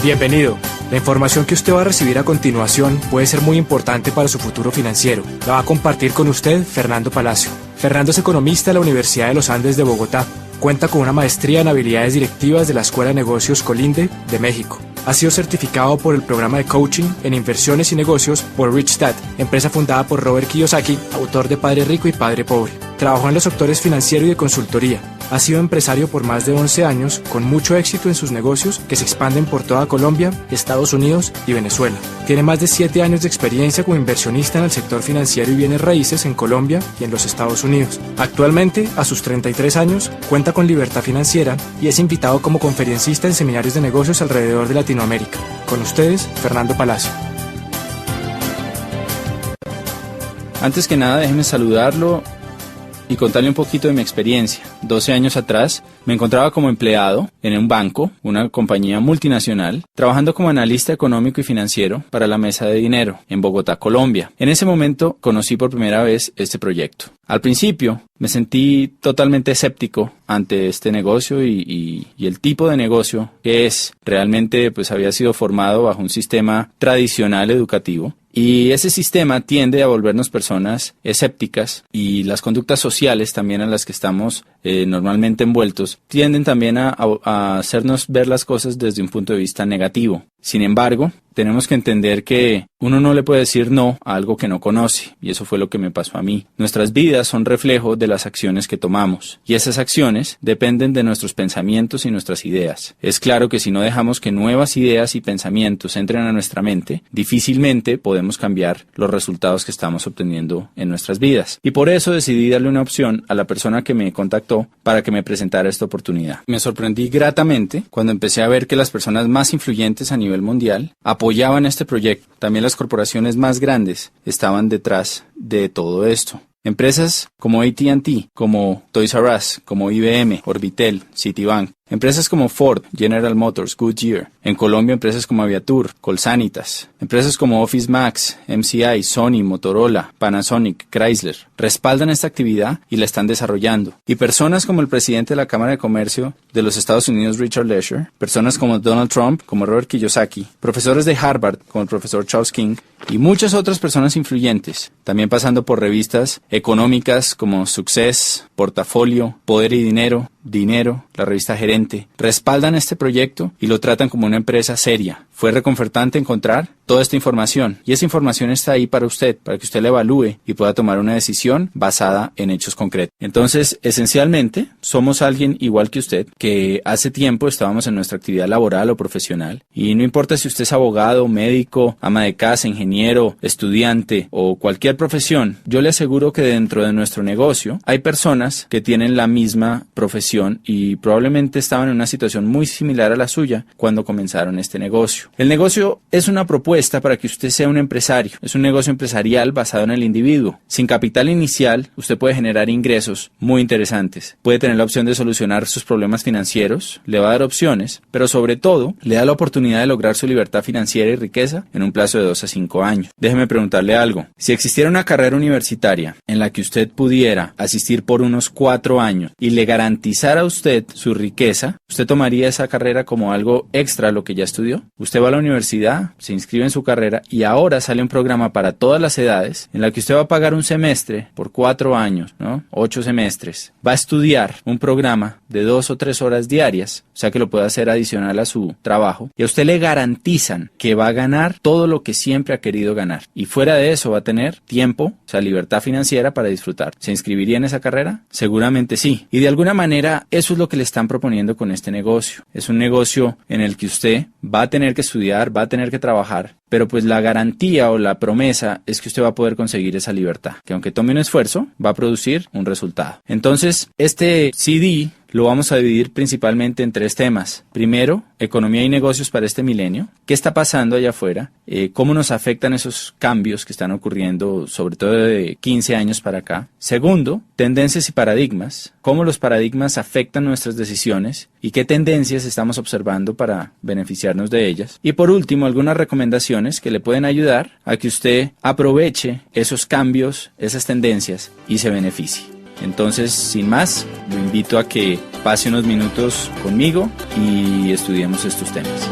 Bienvenido. La información que usted va a recibir a continuación puede ser muy importante para su futuro financiero. La va a compartir con usted Fernando Palacio. Fernando es economista de la Universidad de los Andes de Bogotá. Cuenta con una maestría en habilidades directivas de la Escuela de Negocios Colinde de México. Ha sido certificado por el programa de coaching en inversiones y negocios por Rich Dad, empresa fundada por Robert Kiyosaki, autor de Padre Rico y Padre Pobre. Trabajó en los sectores financiero y de consultoría. Ha sido empresario por más de 11 años, con mucho éxito en sus negocios que se expanden por toda Colombia, Estados Unidos y Venezuela. Tiene más de 7 años de experiencia como inversionista en el sector financiero y bienes raíces en Colombia y en los Estados Unidos. Actualmente, a sus 33 años, cuenta con libertad financiera y es invitado como conferencista en seminarios de negocios alrededor de Latinoamérica. Con ustedes, Fernando Palacio. Antes que nada, déjeme saludarlo y contarle un poquito de mi experiencia. 12 años atrás me encontraba como empleado en un banco, una compañía multinacional, trabajando como analista económico y financiero para la Mesa de Dinero en Bogotá, Colombia. En ese momento conocí por primera vez este proyecto. Al principio me sentí totalmente escéptico ante este negocio y el tipo de negocio que es. Realmente pues había sido formado bajo un sistema tradicional educativo. Y ese sistema tiende a volvernos personas escépticas y las conductas sociales también a las que estamos normalmente envueltos tienden también a hacernos ver las cosas desde un punto de vista negativo. Sin embargo, tenemos que entender que uno no le puede decir no a algo que no conoce, y eso fue lo que me pasó a mí. Nuestras vidas son reflejo de las acciones que tomamos, y esas acciones dependen de nuestros pensamientos y nuestras ideas. Es claro que si no dejamos que nuevas ideas y pensamientos entren a nuestra mente, difícilmente podemos cambiar los resultados que estamos obteniendo en nuestras vidas. Y por eso decidí darle una opción a la persona que me contactó para que me presentara esta oportunidad. Me sorprendí gratamente cuando empecé a ver que las personas más influyentes a nivel mundial apoyaban este proyecto. También las corporaciones más grandes estaban detrás de todo esto. Empresas como AT&T, como Toys R Us, como IBM, Orbitel, Citibank. Empresas como Ford, General Motors, Goodyear. En Colombia, empresas como Aviatur, Colsanitas. Empresas como Office Max, MCI, Sony, Motorola, Panasonic, Chrysler. Respaldan esta actividad y la están desarrollando. Y personas como el presidente de la Cámara de Comercio de los Estados Unidos, Richard Lesher. Personas como Donald Trump, como Robert Kiyosaki. Profesores de Harvard, como el profesor Charles King. Y muchas otras personas influyentes. También pasando por revistas económicas como Success, Portafolio, Poder y Dinero, la revista Gerente, respaldan este proyecto y lo tratan como una empresa seria. Fue reconfortante encontrar toda esta información y esa información está ahí para usted, para que usted la evalúe y pueda tomar una decisión basada en hechos concretos. Entonces, esencialmente, somos alguien igual que usted, que hace tiempo estábamos en nuestra actividad laboral o profesional y no importa si usted es abogado, médico, ama de casa, ingeniero, estudiante o cualquier profesión, yo le aseguro que dentro de nuestro negocio hay personas que tienen la misma profesión y probablemente estaban en una situación muy similar a la suya cuando comenzaron este negocio. El negocio es una propuesta para que usted sea un empresario. Es un negocio empresarial basado en el individuo. Sin capital inicial, usted puede generar ingresos muy interesantes. Puede tener la opción de solucionar sus problemas financieros, le va a dar opciones, pero sobre todo, le da la oportunidad de lograr su libertad financiera y riqueza en un plazo de 2 a 5 años. Déjeme preguntarle algo. Si existiera una carrera universitaria en la que usted pudiera asistir por unos 4 años y le garantizara a usted su riqueza, ¿usted tomaría esa carrera como algo extra a lo que ya estudió? Usted va a la universidad, se inscribe en su carrera y ahora sale un programa para todas las edades en la que usted va a pagar un semestre por 4 años, ¿no? 8 semestres. Va a estudiar un programa de 2 o 3 horas diarias, o sea que lo puede hacer adicional a su trabajo, y a usted le garantizan que va a ganar todo lo que siempre ha querido ganar. Y fuera de eso va a tener tiempo, o sea, libertad financiera para disfrutar. ¿Se inscribiría en esa carrera? Seguramente sí. Y de alguna manera eso es lo que le están proponiendo con este negocio. Es un negocio en el que usted va a tener que estudiar, va a tener que trabajar, pero pues la garantía o la promesa es que usted va a poder conseguir esa libertad, que aunque tome un esfuerzo, va a producir un resultado. Entonces, este CD lo vamos a dividir principalmente en 3 temas. Primero, economía y negocios para este milenio. ¿Qué está pasando allá afuera? ¿Cómo nos afectan esos cambios que están ocurriendo, sobre todo de 15 años para acá? Segundo, tendencias y paradigmas. ¿Cómo los paradigmas afectan nuestras decisiones? ¿Y qué tendencias estamos observando para beneficiarnos de ellas? Y por último, algunas recomendaciones que le pueden ayudar a que usted aproveche esos cambios, esas tendencias y se beneficie. Entonces, sin más, lo invito a que pase unos minutos conmigo y estudiemos estos temas.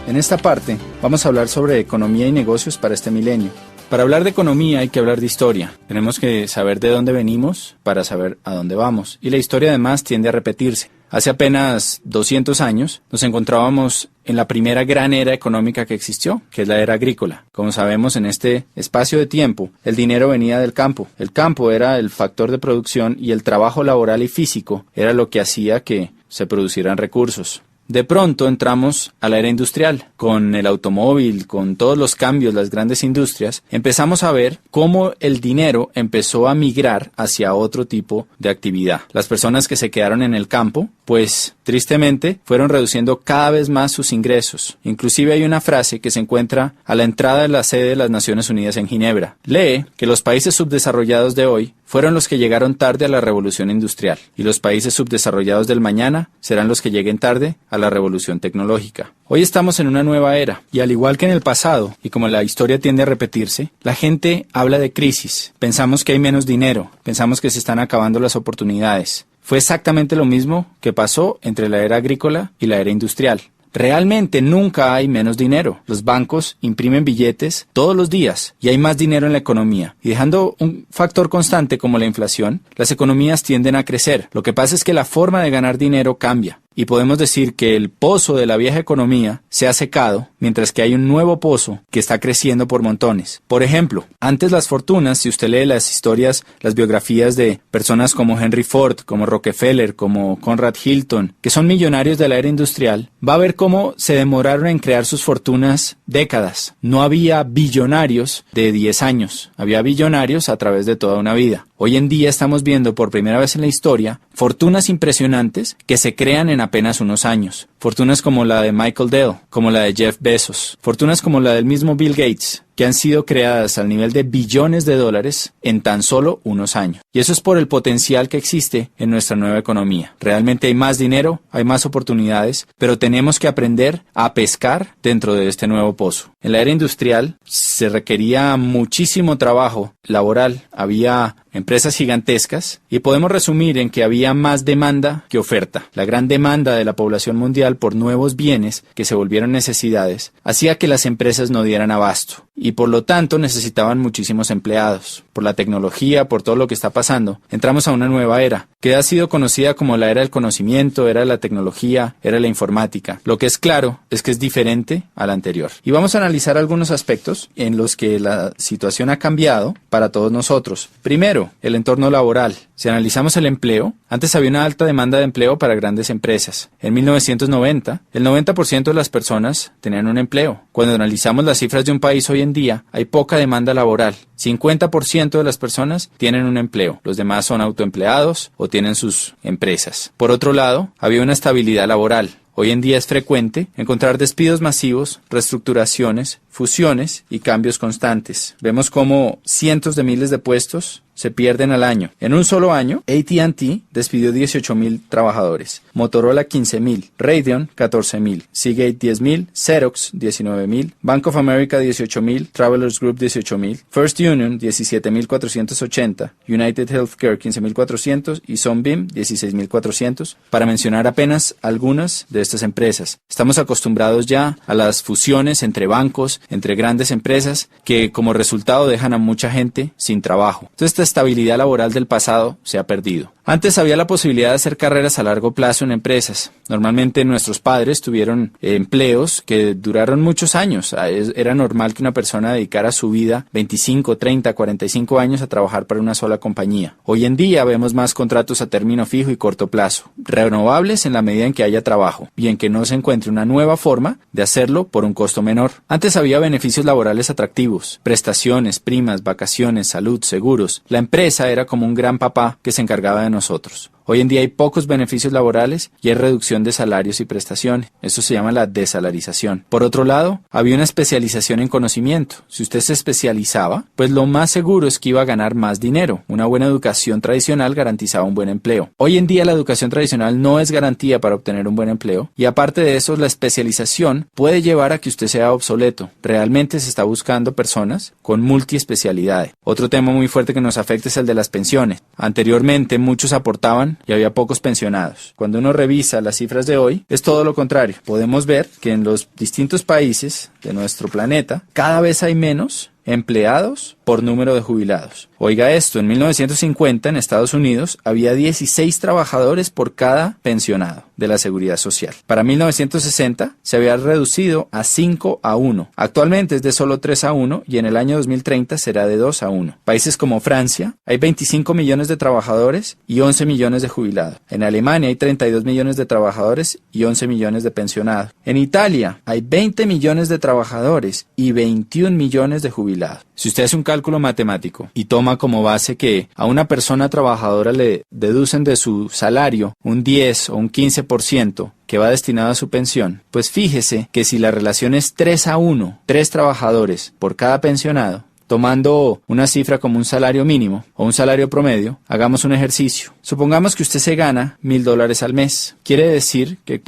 En esta parte vamos a hablar sobre economía y negocios para este milenio. Para hablar de economía hay que hablar de historia. Tenemos que saber de dónde venimos para saber a dónde vamos. Y la historia además tiende a repetirse. Hace apenas 200 años nos encontrábamos en la primera gran era económica que existió, que es la era agrícola. Como sabemos, en este espacio de tiempo, el dinero venía del campo. El campo era el factor de producción y el trabajo laboral y físico era lo que hacía que se producieran recursos. De pronto entramos a la era industrial. Con el automóvil, con todos los cambios, las grandes industrias, empezamos a ver cómo el dinero empezó a migrar hacia otro tipo de actividad. Las personas que se quedaron en el campo, pues tristemente fueron reduciendo cada vez más sus ingresos. Inclusive hay una frase que se encuentra a la entrada de la sede de las Naciones Unidas en Ginebra. Lee que los países subdesarrollados de hoy fueron los que llegaron tarde a la revolución industrial y los países subdesarrollados del mañana serán los que lleguen tarde a la revolución tecnológica. Hoy estamos en una nueva era y al igual que en el pasado, y como la historia tiende a repetirse, la gente habla de crisis. Pensamos que hay menos dinero, pensamos que se están acabando las oportunidades. Fue exactamente lo mismo que pasó entre la era agrícola y la era industrial. Realmente nunca hay menos dinero. Los bancos imprimen billetes todos los días y hay más dinero en la economía. Y dejando un factor constante como la inflación, las economías tienden a crecer. Lo que pasa es que la forma de ganar dinero cambia. Y podemos decir que el pozo de la vieja economía se ha secado, mientras que hay un nuevo pozo que está creciendo por montones. Por ejemplo, antes las fortunas, si usted lee las historias, las biografías de personas como Henry Ford, como Rockefeller, como Conrad Hilton, que son millonarios de la era industrial, va a ver cómo se demoraron en crear sus fortunas décadas. No había billonarios de 10 años, había billonarios a través de toda una vida. Hoy en día estamos viendo por primera vez en la historia fortunas impresionantes que se crean en apenas unos años. Fortunas como la de Michael Dell, como la de Jeff Bezos, fortunas como la del mismo Bill Gates, que han sido creadas al nivel de billones de dólares en tan solo unos años. Y eso es por el potencial que existe en nuestra nueva economía. Realmente hay más dinero, hay más oportunidades, pero tenemos que aprender a pescar dentro de este nuevo pozo. En la era industrial se requería muchísimo trabajo laboral, había empresas gigantescas y podemos resumir en que había más demanda que oferta. La gran demanda de la población mundial por nuevos bienes que se volvieron necesidades hacía que las empresas no dieran abasto y por lo tanto necesitaban muchísimos empleados. Por la tecnología, por todo lo que está pasando, entramos a una nueva era que ha sido conocida como la era del conocimiento, era de la tecnología, era de la informática. Lo que es claro es que es diferente a la anterior. Y vamos a analizar algunos aspectos en los que la situación ha cambiado para todos nosotros. Primero, el entorno laboral. Si analizamos el empleo, antes había una alta demanda de empleo para grandes empresas. En 1990, el 90% de las personas tenían un empleo. Cuando analizamos las cifras de un país hoy en día, hay poca demanda laboral. 50% de las personas tienen un empleo. Los demás son autoempleados o tienen sus empresas. Por otro lado, había una estabilidad laboral. Hoy en día es frecuente encontrar despidos masivos, reestructuraciones, fusiones y cambios constantes. Vemos cómo cientos de miles de puestos se pierden al año. En un solo año, AT&T despidió 18,000 trabajadores, Motorola 15,000, Radeon 14,000, Seagate 10,000, Xerox 19,000, Bank of America 18,000, Travelers Group 18,000, First Union 17,480, United Healthcare 15,400 y Sunbeam 16,400, para mencionar apenas algunas de estas empresas. Estamos acostumbrados ya a las fusiones entre bancos, entre grandes empresas, que como resultado dejan a mucha gente sin trabajo. Entonces, esta estabilidad laboral del pasado se ha perdido. Antes había la posibilidad de hacer carreras a largo plazo en empresas. Normalmente nuestros padres tuvieron empleos que duraron muchos años. Era normal que una persona dedicara su vida 25, 30, 45 años a trabajar para una sola compañía. Hoy en día vemos más contratos a término fijo y corto plazo, renovables en la medida en que haya trabajo y en que no se encuentre una nueva forma de hacerlo por un costo menor. Antes había beneficios laborales atractivos, prestaciones, primas, vacaciones, salud, seguros. La empresa era como un gran papá que se encargaba de nosotros. Hoy en día hay pocos beneficios laborales y hay reducción de salarios y prestaciones. Eso se llama la desalarización. Por otro lado, había una especialización en conocimiento. Si usted se especializaba, pues lo más seguro es que iba a ganar más dinero. Una buena educación tradicional garantizaba un buen empleo. Hoy en día la educación tradicional no es garantía para obtener un buen empleo y aparte de eso, la especialización puede llevar a que usted sea obsoleto. Realmente se está buscando personas con multiespecialidades. Otro tema muy fuerte que nos afecta es el de las pensiones. Anteriormente muchos aportaban pensión y había pocos pensionados. Cuando uno revisa las cifras de hoy, es todo lo contrario. Podemos ver que en los distintos países de nuestro planeta cada vez hay menos empleados por número de jubilados. Oiga esto, en 1950 en Estados Unidos había 16 trabajadores por cada pensionado de la Seguridad Social. Para 1960 se había reducido a 5 a 1. Actualmente es de solo 3 a 1 y en el año 2030 será de 2 a 1. Países como Francia hay 25 millones de trabajadores y 11 millones de jubilados. En Alemania hay 32 millones de trabajadores y 11 millones de pensionados. En Italia hay 20 millones de trabajadores y 21 millones de jubilados. Si usted hace un cálculo matemático y toma como base que a una persona trabajadora le deducen de su salario un 10 o un 15% que va destinado a su pensión, pues fíjese que si la relación es 3 a 1, 3 trabajadores por cada pensionado, tomando una cifra como un salario mínimo o un salario promedio, hagamos un ejercicio. Supongamos que usted se gana $1,000 al mes. Quiere decir que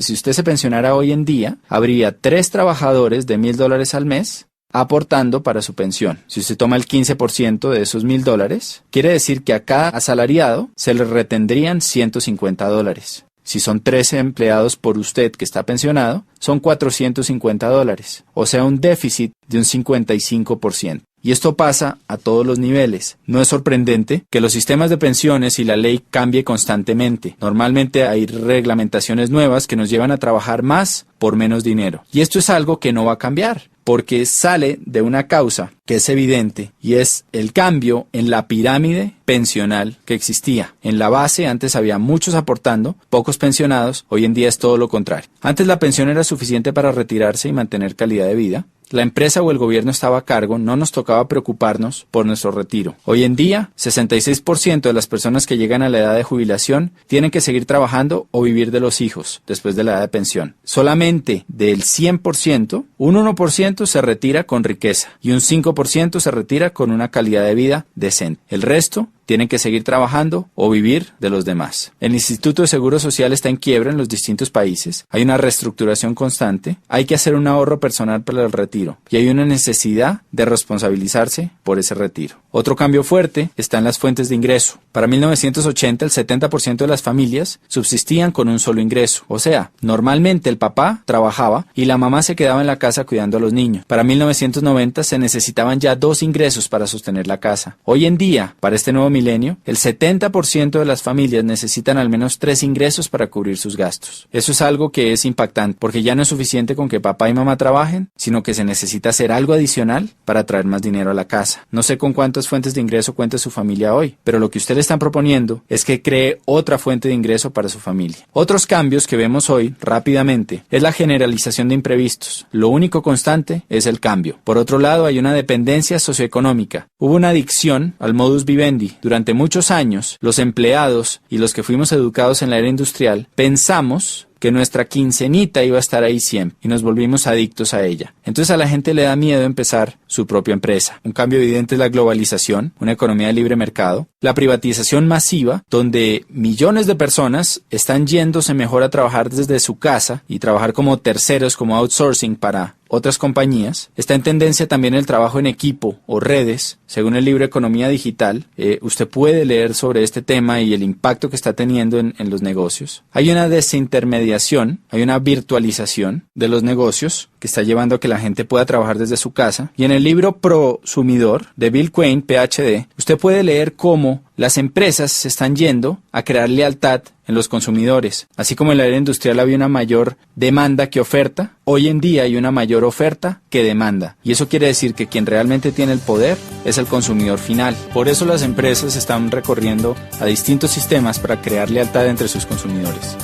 si usted se pensionara hoy en día, habría 3 trabajadores de $1,000 al mes aportando para su pensión. Si usted toma el 15% de esos $1,000, quiere decir que a cada asalariado se le retendrían $150. Si son 13 empleados por usted que está pensionado, son $450, o sea un déficit de un 55%. Y esto pasa a todos los niveles. No es sorprendente que los sistemas de pensiones y la ley cambie constantemente. Normalmente hay reglamentaciones nuevas que nos llevan a trabajar más por menos dinero. Y esto es algo que no va a cambiar, porque sale de una causa que es evidente y es el cambio en la pirámide pensional que existía. En la base antes había muchos aportando, pocos pensionados, hoy en día es todo lo contrario. Antes la pensión era suficiente para retirarse y mantener calidad de vida. La empresa o el gobierno estaba a cargo, no nos tocaba preocuparnos por nuestro retiro. Hoy en día, 66% de las personas que llegan a la edad de jubilación tienen que seguir trabajando o vivir de los hijos después de la edad de pensión. Solamente del 100%, un 1% se retira con riqueza y un 5% se retira con una calidad de vida decente. El resto tienen que seguir trabajando o vivir de los demás. El Instituto de Seguro Social está en quiebra en los distintos países. Hay una reestructuración constante. Hay que hacer un ahorro personal para el retiro. Y hay una necesidad de responsabilizarse por ese retiro. Otro cambio fuerte está en las fuentes de ingreso. Para 1980, el 70% de las familias subsistían con un solo ingreso. O sea, normalmente el papá trabajaba y la mamá se quedaba en la casa cuidando a los niños. Para 1990 se necesitaban ya 2 ingresos para sostener la casa. Hoy en día, para este nuevo milenio, el 70% de las familias necesitan al menos 3 ingresos para cubrir sus gastos. Eso es algo que es impactante, porque ya no es suficiente con que papá y mamá trabajen, sino que se necesita hacer algo adicional para traer más dinero a la casa. No sé con cuántas fuentes de ingreso cuenta su familia hoy, pero lo que ustedes están proponiendo es que cree otra fuente de ingreso para su familia. Otros cambios que vemos hoy rápidamente es la generalización de imprevistos. Lo único constante es el cambio. Por otro lado, hay una dependencia socioeconómica. Hubo una adicción al modus vivendi. Durante muchos años, los empleados y los que fuimos educados en la era industrial pensamos que nuestra quincenita iba a estar ahí siempre y nos volvimos adictos a ella. Entonces a la gente le da miedo empezar su propia empresa. Un cambio evidente es la globalización, una economía de libre mercado, la privatización masiva, donde millones de personas están yéndose mejor a trabajar desde su casa y trabajar como terceros, como outsourcing para otras compañías. Está en tendencia también el trabajo en equipo o redes. Según el libro Economía Digital, usted puede leer sobre este tema y el impacto que está teniendo en los negocios. Hay una desintermediación, hay una virtualización de los negocios que está llevando a que la gente pueda trabajar desde su casa. Y en el libro Prosumidor de Bill Quain, PhD, usted puede leer cómo las empresas se están yendo a crear lealtad en los consumidores. Así como en la era industrial había una mayor demanda que oferta, hoy en día hay una mayor oferta que demanda. Y eso quiere decir que quien realmente tiene el poder es el consumidor final. Por eso las empresas están recorriendo a distintos sistemas para crear lealtad entre sus consumidores.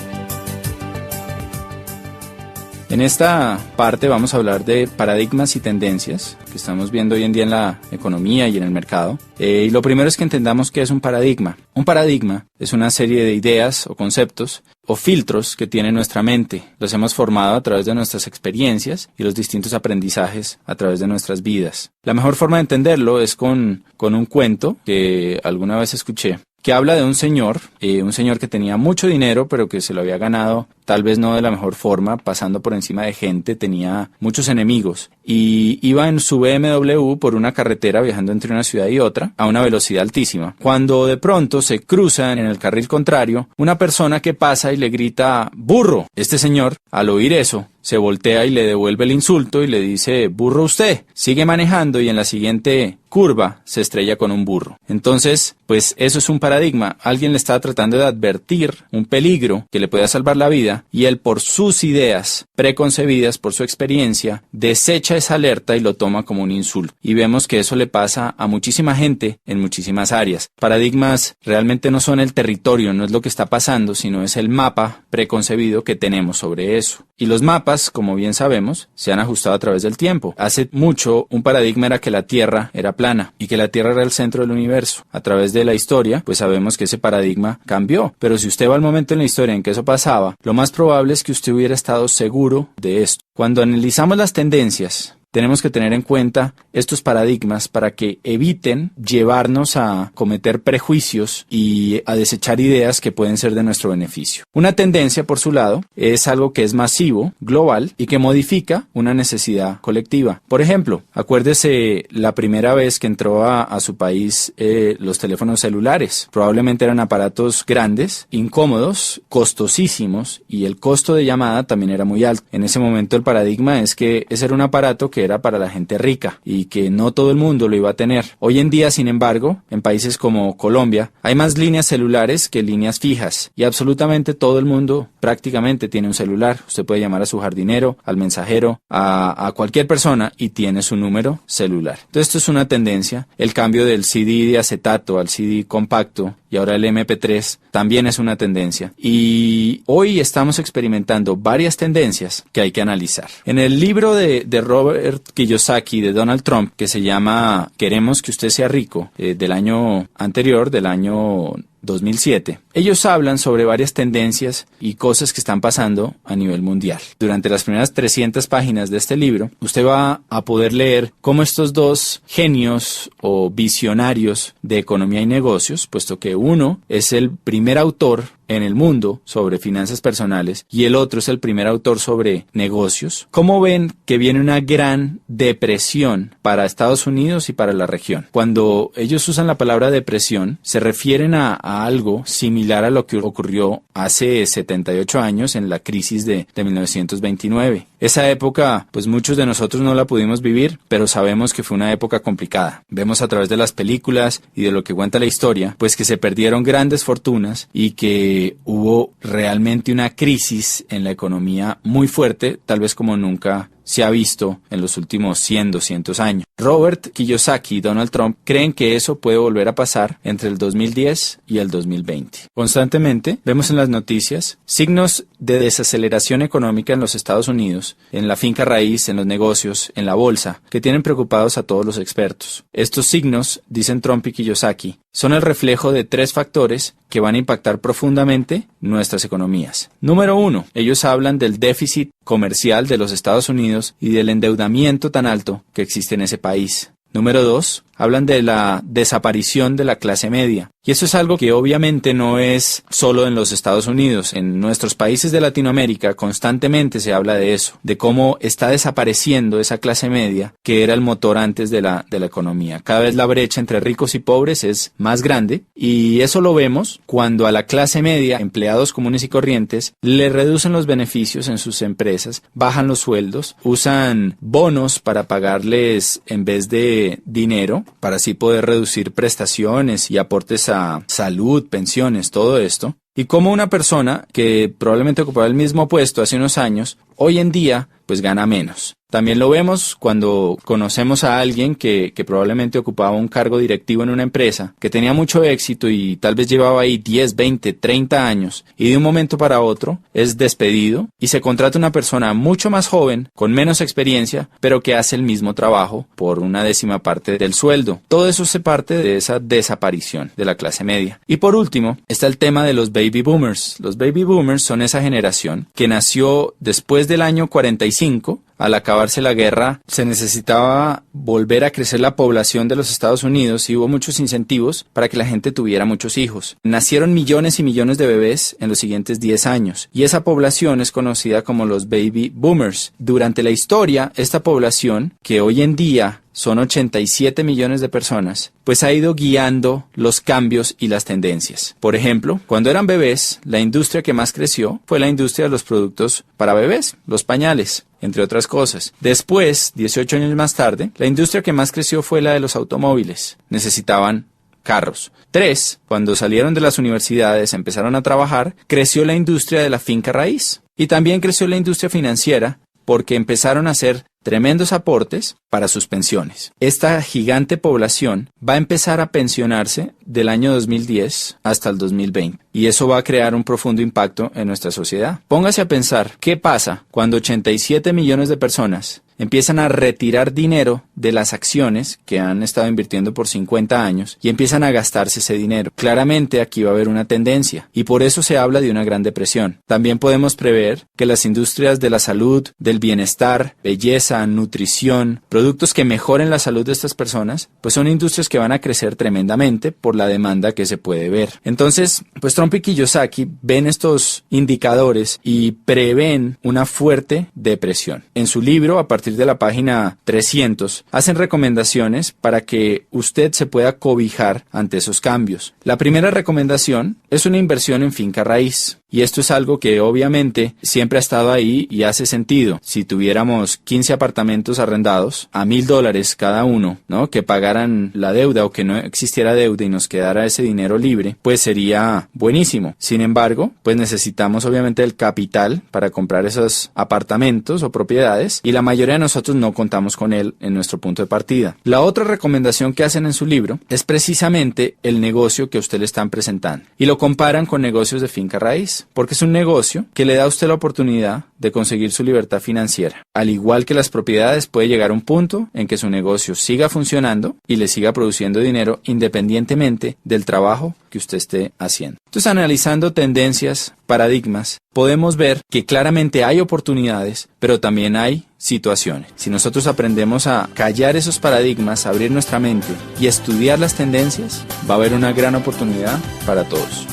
En esta parte vamos a hablar de paradigmas y tendencias que estamos viendo hoy en día en la economía y en el mercado. Y lo primero es que entendamos qué es un paradigma. Un paradigma es una serie de ideas o conceptos o filtros que tiene nuestra mente. Los hemos formado a través de nuestras experiencias y los distintos aprendizajes a través de nuestras vidas. La mejor forma de entenderlo es con un cuento que alguna vez escuché, que habla de un señor que tenía mucho dinero, pero que se lo había ganado tal vez no de la mejor forma, pasando por encima de gente, tenía muchos enemigos y iba en su BMW por una carretera viajando entre una ciudad y otra a una velocidad altísima. Cuando de pronto se cruza en el carril contrario una persona que pasa y le grita ¡burro! Este señor, al oír eso, se voltea y le devuelve el insulto y le dice ¡burro usted! Sigue manejando y en la siguiente curva se estrella con un burro. Entonces, pues eso es un paradigma. Alguien le está tratando de advertir un peligro que le pueda salvar la vida y él, por sus ideas preconcebidas, por su experiencia, desecha esa alerta y lo toma como un insulto. Y vemos que eso le pasa a muchísima gente en muchísimas áreas. Paradigmas realmente no son el territorio, no es lo que está pasando, sino es el mapa preconcebido que tenemos sobre eso. Y los mapas, como bien sabemos, se han ajustado a través del tiempo. Hace mucho un paradigma era que la Tierra era plana y que la Tierra era el centro del universo. A través de la historia, pues sabemos que ese paradigma cambió. Pero si usted va al momento en la historia en que eso pasaba, lo más probable es que usted hubiera estado seguro de esto. Cuando analizamos las tendencias, tenemos que tener en cuenta estos paradigmas para que eviten llevarnos a cometer prejuicios y a desechar ideas que pueden ser de nuestro beneficio. Una tendencia, por su lado, es algo que es masivo, global y que modifica una necesidad colectiva. Por ejemplo, acuérdese la primera vez que entró a su país los teléfonos celulares. Probablemente eran aparatos grandes, incómodos, costosísimos y el costo de llamada también era muy alto. En ese momento el paradigma es que ese era un aparato que era para la gente rica y que no todo el mundo lo iba a tener. Hoy en día, sin embargo, en países como Colombia, hay más líneas celulares que líneas fijas y absolutamente todo el mundo prácticamente tiene un celular. Usted puede llamar a su jardinero, al mensajero, a cualquier persona y tiene su número celular. Entonces esto es una tendencia. El cambio del CD de acetato al CD compacto y ahora el MP3 también es una tendencia. Y hoy estamos experimentando varias tendencias que hay que analizar. En el libro de Robert Kiyosaki, de Donald Trump, que se llama Queremos que usted sea rico, del año anterior, del año 2007. Ellos hablan sobre varias tendencias y cosas que están pasando a nivel mundial. Durante las primeras 300 páginas de este libro, usted va a poder leer cómo estos dos genios o visionarios de economía y negocios, puesto que uno es el primer autor en el mundo sobre finanzas personales y el otro es el primer autor sobre negocios, cómo ven que viene una gran depresión para Estados Unidos y para la región. Cuando ellos usan la palabra depresión, se refieren a algo similar a lo que ocurrió hace 78 años en la crisis de 1929. Esa época, pues muchos de nosotros no la pudimos vivir, pero sabemos que fue una época complicada. Vemos a través de las películas y de lo que cuenta la historia, pues que se perdieron grandes fortunas y que hubo realmente una crisis en la economía muy fuerte, tal vez como nunca se ha visto en los últimos 100, 200 años. Robert Kiyosaki y Donald Trump creen que eso puede volver a pasar entre el 2010 y el 2020. Constantemente vemos en las noticias signos de desaceleración económica en los Estados Unidos, en la finca raíz, en los negocios, en la bolsa, que tienen preocupados a todos los expertos. Estos signos, dicen Trump y Kiyosaki, son el reflejo de 3 factores que van a impactar profundamente nuestras economías. Número 1, ellos hablan del déficit comercial de los Estados Unidos y del endeudamiento tan alto que existe en ese país. Número 2, hablan de la desaparición de la clase media. Y eso es algo que obviamente no es solo en los Estados Unidos. En nuestros países de Latinoamérica constantemente se habla de eso, de cómo está desapareciendo esa clase media que era el motor antes de la economía. Cada vez la brecha entre ricos y pobres es más grande y eso lo vemos cuando a la clase media, empleados comunes y corrientes, le reducen los beneficios en sus empresas, bajan los sueldos, usan bonos para pagarles en vez de dinero, para así poder reducir prestaciones y aportes a salud, pensiones, todo esto. Y como una persona que probablemente ocupaba el mismo puesto hace unos años, hoy en día pues gana menos. También lo vemos cuando conocemos a alguien que probablemente ocupaba un cargo directivo en una empresa, que tenía mucho éxito y tal vez llevaba ahí 10, 20, 30 años y de un momento para otro es despedido y se contrata una persona mucho más joven, con menos experiencia, pero que hace el mismo trabajo por una 10ª parte del sueldo. Todo eso se parte de esa desaparición de la clase media. Y por último, está el tema de los baby boomers. Los baby boomers son esa generación que nació después del año 45, al acabarse la guerra, se necesitaba volver a crecer la población de los Estados Unidos y hubo muchos incentivos para que la gente tuviera muchos hijos. Nacieron millones y millones de bebés en los siguientes 10 años y esa población es conocida como los baby boomers. Durante la historia, esta población, que hoy en día son 87 millones de personas, pues ha ido guiando los cambios y las tendencias. Por ejemplo, cuando eran bebés, la industria que más creció fue la industria de los productos para bebés, los pañales, entre otras cosas. Después, 18 años más tarde, la industria que más creció fue la de los automóviles. Necesitaban carros. 3, cuando salieron de las universidades, empezaron a trabajar, creció la industria de la finca raíz. Y también creció la industria financiera, porque empezaron a hacer tremendos aportes para sus pensiones. Esta gigante población va a empezar a pensionarse del año 2010 hasta el 2020 y eso va a crear un profundo impacto en nuestra sociedad. Póngase a pensar, ¿qué pasa cuando 87 millones de personas empiezan a retirar dinero de las acciones que han estado invirtiendo por 50 años y empiezan a gastarse ese dinero? Claramente aquí va a haber una tendencia y por eso se habla de una gran depresión. También podemos prever que las industrias de la salud, del bienestar, belleza, nutrición, productos que mejoren la salud de estas personas, pues son industrias que van a crecer tremendamente por la demanda que se puede ver. Entonces, pues Trump y Kiyosaki ven estos indicadores y prevén una fuerte depresión. En su libro, a partir de la página 300, hacen recomendaciones para que usted se pueda cobijar ante esos cambios. La primera recomendación es una inversión en finca raíz. Y esto es algo que obviamente siempre ha estado ahí y hace sentido. Si tuviéramos 15 apartamentos arrendados a $1,000 cada uno, ¿no? Que pagaran la deuda o que no existiera deuda y nos quedara ese dinero libre, pues sería buenísimo. Sin embargo, pues necesitamos obviamente el capital para comprar esos apartamentos o propiedades y la mayoría de nosotros no contamos con él en nuestro punto de partida. La otra recomendación que hacen en su libro es precisamente el negocio que a usted le están presentando y lo comparan con negocios de finca raíz. Porque es un negocio que le da a usted la oportunidad de conseguir su libertad financiera. Al igual que las propiedades, puede llegar a un punto en que su negocio siga funcionando y le siga produciendo dinero independientemente del trabajo que usted esté haciendo. Entonces, analizando tendencias, paradigmas, podemos ver que claramente hay oportunidades, pero también hay situaciones. Si nosotros aprendemos a callar esos paradigmas, a abrir nuestra mente y estudiar las tendencias, va a haber una gran oportunidad para todos.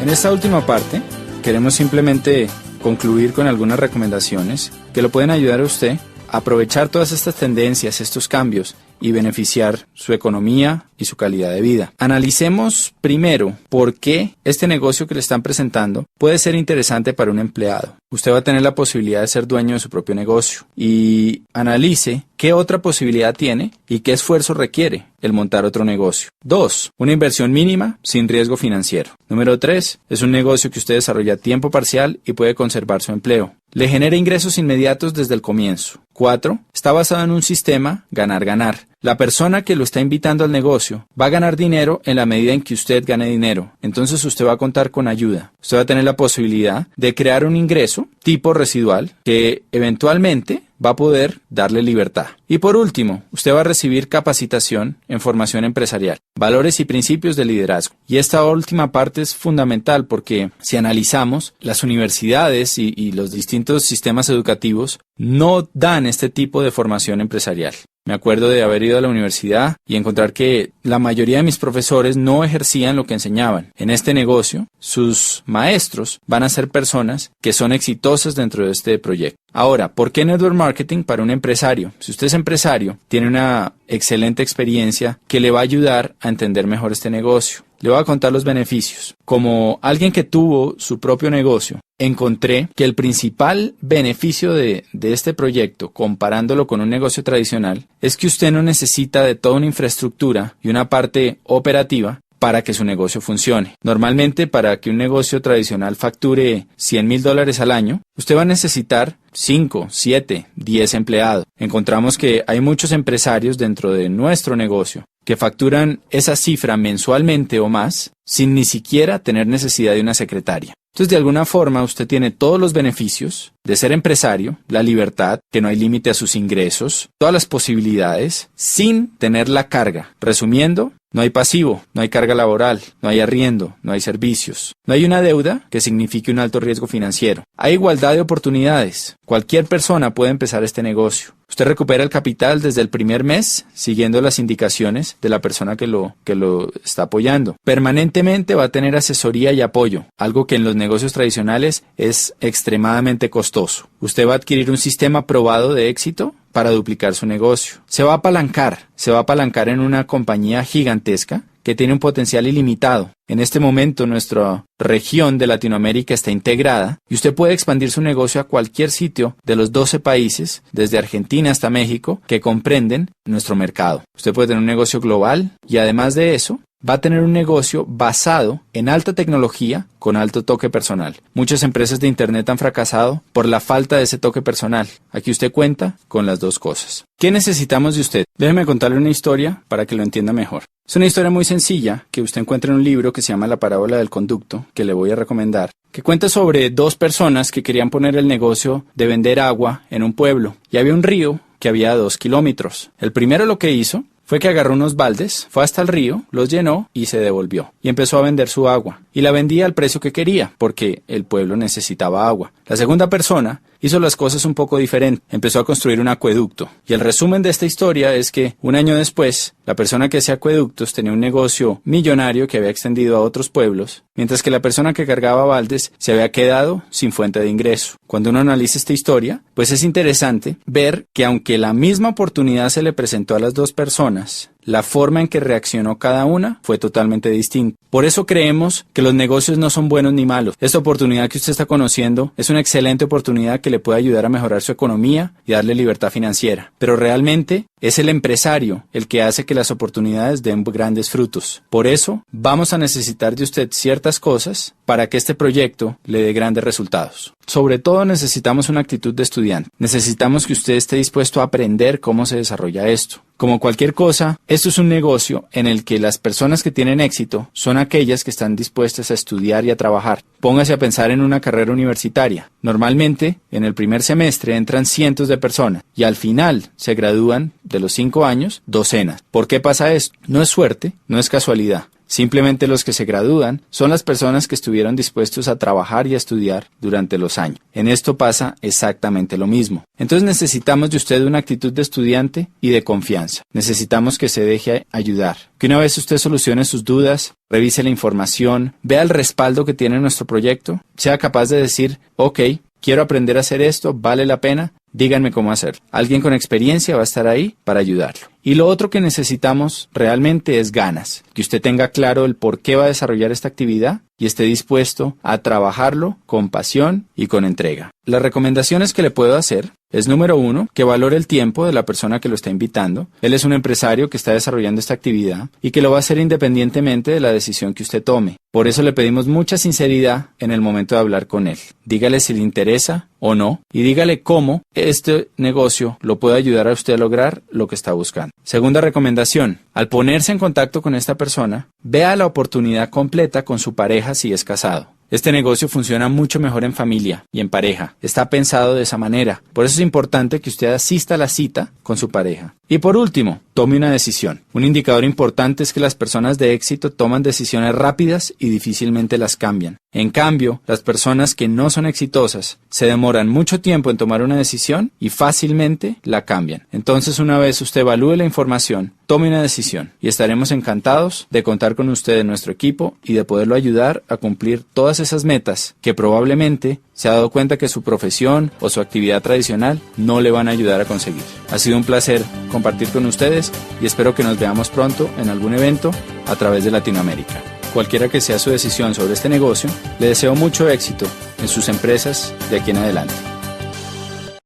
En esta última parte, queremos simplemente concluir con algunas recomendaciones que lo pueden ayudar a usted a aprovechar todas estas tendencias, estos cambios y beneficiar su economía y su calidad de vida. Analicemos primero por qué este negocio que le están presentando puede ser interesante para un empleado. Usted va a tener la posibilidad de ser dueño de su propio negocio y analice qué otra posibilidad tiene y qué esfuerzo requiere el montar otro negocio. 2. Una inversión mínima sin riesgo financiero. Número 3. Es un negocio que usted desarrolla a tiempo parcial y puede conservar su empleo. Le genera ingresos inmediatos desde el comienzo. 4. Está basado en un sistema ganar-ganar. La persona que lo está invitando al negocio va a ganar dinero en la medida en que usted gane dinero. Entonces usted va a contar con ayuda. Usted va a tener la posibilidad de crear un ingreso tipo residual que eventualmente va a poder darle libertad. Y por último, usted va a recibir capacitación en formación empresarial, valores y principios de liderazgo. Y esta última parte es fundamental porque si analizamos, las universidades y los distintos sistemas educativos no dan este tipo de formación empresarial. Me acuerdo de haber ido a la universidad y encontrar que la mayoría de mis profesores no ejercían lo que enseñaban. En este negocio, sus maestros van a ser personas que son exitosas dentro de este proyecto. Ahora, ¿por qué Network Marketing para un empresario? Si usted es empresario, tiene una excelente experiencia que le va a ayudar a entender mejor este negocio. Le voy a contar los beneficios. Como alguien que tuvo su propio negocio, encontré que el principal beneficio de este proyecto, comparándolo con un negocio tradicional, es que usted no necesita de toda una infraestructura y una parte operativa para que su negocio funcione. Normalmente, para que un negocio tradicional facture $100,000 al año, usted va a necesitar 5, 7, 10 empleados. Encontramos que hay muchos empresarios dentro de nuestro negocio que facturan esa cifra mensualmente o más sin ni siquiera tener necesidad de una secretaria. Entonces, de alguna forma, usted tiene todos los beneficios de ser empresario, la libertad, que no hay límite a sus ingresos, todas las posibilidades, sin tener la carga. Resumiendo, No hay pasivo, no hay carga laboral, no hay arriendo, no hay servicios. No hay una deuda que signifique un alto riesgo financiero. Hay igualdad de oportunidades. Cualquier persona puede empezar este negocio. Usted recupera el capital desde el primer mes siguiendo las indicaciones de la persona que lo está apoyando. Permanentemente va a tener asesoría y apoyo, algo que en los negocios tradicionales es extremadamente costoso. Usted va a adquirir un sistema probado de éxito para duplicar su negocio. Se va a apalancar en una compañía gigantesca que tiene un potencial ilimitado. En este momento nuestra región de Latinoamérica está integrada y usted puede expandir su negocio a cualquier sitio de los 12 países, desde Argentina hasta México, que comprenden nuestro mercado. Usted puede tener un negocio global y además de eso, va a tener un negocio basado en alta tecnología con alto toque personal. Muchas empresas de Internet han fracasado por la falta de ese toque personal. Aquí usted cuenta con las dos cosas. ¿Qué necesitamos de usted? Déjeme contarle una historia para que lo entienda mejor. Es una historia muy sencilla que usted encuentra en un libro que se llama La parábola del conducto, que le voy a recomendar, que cuenta sobre dos personas que querían poner el negocio de vender agua en un pueblo. Y había un río que había 2 kilómetros. El primero lo que hizo fue que agarró unos baldes, fue hasta el río, los llenó y se devolvió. Y empezó a vender su agua. Y la vendía al precio que quería, porque el pueblo necesitaba agua. La segunda persona hizo las cosas un poco diferente. Empezó a construir un acueducto. Y el resumen de esta historia es que un año después, la persona que hacía acueductos tenía un negocio millonario que había extendido a otros pueblos, mientras que la persona que cargaba baldes se había quedado sin fuente de ingreso. Cuando uno analiza esta historia, pues es interesante ver que aunque la misma oportunidad se le presentó a las dos personas, la forma en que reaccionó cada una fue totalmente distinta. Por eso creemos que los negocios no son buenos ni malos. Esta oportunidad que usted está conociendo es una excelente oportunidad que le puede ayudar a mejorar su economía y darle libertad financiera. Pero realmente es el empresario el que hace que las oportunidades den grandes frutos. Por eso vamos a necesitar de usted ciertas cosas para que este proyecto le dé grandes resultados. Sobre todo necesitamos una actitud de estudiante. Necesitamos que usted esté dispuesto a aprender cómo se desarrolla esto. Como cualquier cosa, esto es un negocio en el que las personas que tienen éxito son aquellas que están dispuestas a estudiar y a trabajar. Póngase a pensar en una carrera universitaria. Normalmente, en el primer semestre entran cientos de personas y al final se gradúan de los 5 años, docenas. ¿Por qué pasa esto? No es suerte, no es casualidad. Simplemente los que se gradúan son las personas que estuvieron dispuestos a trabajar y a estudiar durante los años. En esto pasa exactamente lo mismo. Entonces necesitamos de usted una actitud de estudiante y de confianza. Necesitamos que se deje ayudar. Que una vez usted solucione sus dudas, revise la información, vea el respaldo que tiene nuestro proyecto, sea capaz de decir, ok, quiero aprender a hacer esto, ¿vale la pena? Díganme cómo hacerlo. Alguien con experiencia va a estar ahí para ayudarlo. Y lo otro que necesitamos realmente es ganas. Que usted tenga claro el por qué va a desarrollar esta actividad y esté dispuesto a trabajarlo con pasión y con entrega. Las recomendaciones que le puedo hacer es, número 1, que valore el tiempo de la persona que lo está invitando. Él es un empresario que está desarrollando esta actividad y que lo va a hacer independientemente de la decisión que usted tome. Por eso le pedimos mucha sinceridad en el momento de hablar con él. Dígale si le interesa o no y dígale cómo este negocio lo puede ayudar a usted a lograr lo que está buscando. Segunda recomendación, al ponerse en contacto con esta persona, vea la oportunidad completa con su pareja si es casado. Este negocio funciona mucho mejor en familia y en pareja. Está pensado de esa manera. Por eso es importante que usted asista a la cita con su pareja. Y por último, tome una decisión. Un indicador importante es que las personas de éxito toman decisiones rápidas y difícilmente las cambian. En cambio, las personas que no son exitosas se demoran mucho tiempo en tomar una decisión y fácilmente la cambian. Entonces, una vez usted evalúe la información, tome una decisión y estaremos encantados de contar con usted en nuestro equipo y de poderlo ayudar a cumplir todas esas metas que probablemente se ha dado cuenta que su profesión o su actividad tradicional no le van a ayudar a conseguir. Ha sido un placer compartir con ustedes y espero que nos veamos pronto en algún evento a través de Latinoamérica. Cualquiera que sea su decisión sobre este negocio, le deseo mucho éxito en sus empresas de aquí en adelante.